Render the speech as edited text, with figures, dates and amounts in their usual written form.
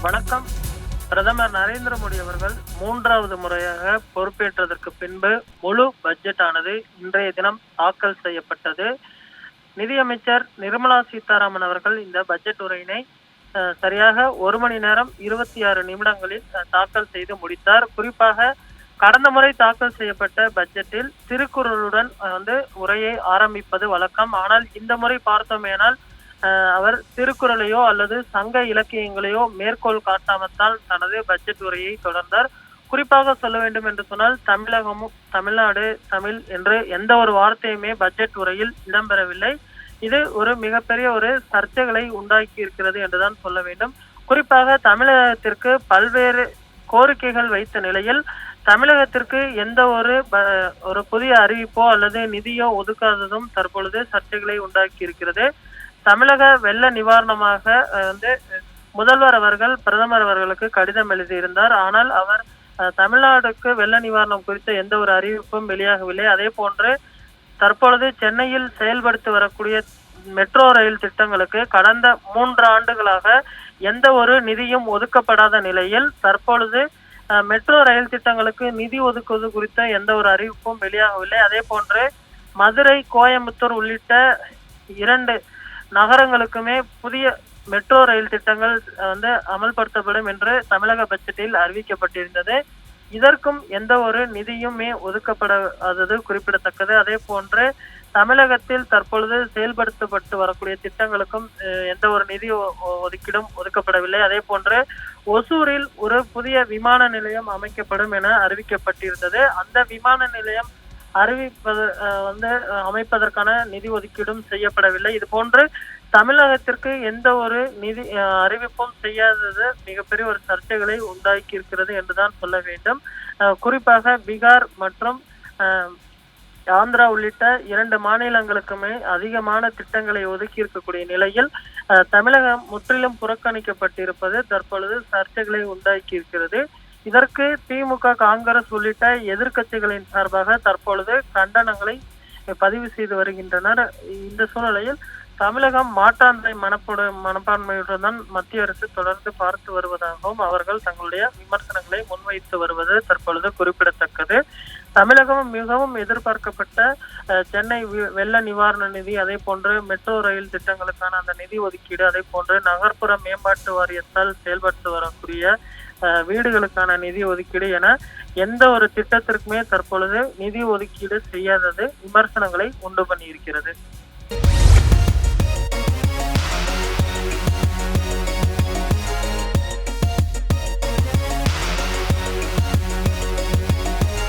வணக்கம். பிரதமர் நரேந்திர மோடி அவர்கள் 3வது முறையாக பொறுப்பேற்றதற்கு பின்பு முழு பட்ஜெட் ஆனது இன்றைய தினம் தாக்கல் செய்யப்பட்டது. நிதியமைச்சர் நிர்மலா சீதாராமன் அவர்கள் இந்த பட்ஜெட் உரையினை சரியாக 1 மணி நேரம் 26 நிமிடங்களில் தாக்கல் செய்து முடித்தார். குறிப்பாக கடந்த முறை தாக்கல் செய்யப்பட்ட பட்ஜெட்டில் திருக்குறளுடன் உரையை ஆரம்பிப்பது வழக்கம். ஆனால் இந்த முறை பார்த்தோமேனால் அவர் திருக்குறளையோ அல்லது சங்க இலக்கியங்களையோ மேற்கோள் காட்டாமத்தான் தனது பட்ஜெட் உரையை தொடர்ந்தார். குறிப்பாக சொல்ல வேண்டும் என்று சொன்னால் தமிழகமும் தமிழ்நாடு தமிழ் என்று எந்த ஒரு வார்த்தையுமே பட்ஜெட் உரையில் இடம்பெறவில்லை. இது ஒரு மிகப்பெரிய ஒரு சர்ச்சைகளை உண்டாக்கி இருக்கிறது என்றுதான் சொல்ல வேண்டும். குறிப்பாக தமிழகத்திற்கு பல்வேறு கோரிக்கைகள் வைத்த நிலையில் தமிழகத்திற்கு எந்த ஒரு புதிய அறிவிப்போ அல்லது நிதியோ ஒதுக்காததும் தற்பொழுது சர்ச்சைகளை உண்டாக்கி இருக்கிறது. தமிழக வெள்ள நிவாரணமாக முதல்வர் அவர்கள் பிரதமர் அவர்களுக்கு கடிதம் எழுதியிருந்தார். ஆனால் அவர் தமிழ்நாடுக்கு வெள்ள நிவாரணம் குறித்த எந்த ஒரு அறிவிப்பும் வெளியாகவில்லை. அதே போன்று தற்பொழுது சென்னையில் செயல்படுத்தி வரக்கூடிய மெட்ரோ ரயில் திட்டங்களுக்கு கடந்த 3 ஆண்டுகளாக எந்த ஒரு நிதியும் ஒதுக்கப்படாத நிலையில் தற்பொழுது மெட்ரோ ரயில் திட்டங்களுக்கு நிதி ஒதுக்குவது குறித்த எந்த ஒரு அறிவிப்பும் வெளியாகவில்லை. அதே போன்று மதுரை, கோயம்புத்தூர் உள்ளிட்ட 2 நகரங்களுக்குமே புதிய மெட்ரோ ரயில் திட்டங்கள் அமல்படுத்தப்படும் என்று தமிழக பட்ஜெட்டில் அறிவிக்கப்பட்டிருந்தது. இதற்கும் எந்த ஒரு நிதியுமே ஒதுக்கப்படாதது குறிப்பிடத்தக்கது. அதே போன்று தமிழகத்தில் தற்பொழுது செயல்படுத்தப்பட்டு வரக்கூடிய திட்டங்களுக்கும் எந்த ஒரு நிதி ஒதுக்கீடும் ஒதுக்கப்படவில்லை. அதே போன்று ஒசூரில் ஒரு புதிய விமான நிலையம் அமைக்கப்படும் என அறிவிக்கப்பட்டிருந்தது. அந்த விமான நிலையம் அமைப்பதற்கான நிதி ஒதுக்கீடும் செய்யப்படவில்லை. இது போன்று தமிழகத்திற்கு எந்த ஒரு நிதி அறிவிப்பும் செய்யாதது மிகப்பெரிய ஒரு சர்ச்சைகளை உண்டாக்கி இருக்கிறது என்றுதான் சொல்ல வேண்டும். குறிப்பாக பீகார் மற்றும் ஆந்திரா உள்ளிட்ட 2 மாநிலங்களுக்குமே அதிகமான திட்டங்களை ஒதுக்கி இருக்கக்கூடிய நிலையில் தமிழகம் முற்றிலும் புறக்கணிக்கப்பட்டிருப்பது தற்பொழுது சர்ச்சைகளை உண்டாக்கி இருக்கிறது. இதற்கு திமுக, காங்கிரஸ் உள்ளிட்ட எதிர்கட்சிகளின் சார்பாக தற்பொழுது கண்டனங்களை பதிவு செய்து வருகின்றனர். இந்த சூழ்நிலையில் தமிழகம் மாற்றாந்தை மனப்பான்மையுடன் தான் மத்திய அரசு தொடர்ந்து பார்த்து வருவதாகவும் அவர்கள் தங்களுடைய விமர்சனங்களை முன்வைத்து வருவது தற்பொழுது குறிப்பிடத்தக்கது. தமிழகம் மிகவும் எதிர்பார்க்கப்பட்ட சென்னை வெள்ள நிவாரண நிதி, அதே போன்று மெட்ரோ ரயில் திட்டங்களுக்கான அந்த நிதி ஒதுக்கீடு, அதே போன்று நகர்ப்புற மேம்பாட்டு வாரியத்தால் செயல்பட்டு வரக்கூடிய வீடுகளுக்கான நிதி ஒதுக்கீடு என எந்த ஒரு திட்டத்திற்குமே தற்பொழுது நிதி ஒதுக்கீடு செய்யாதது விமர்சனங்களை உண்டு பண்ணி இருக்கிறது.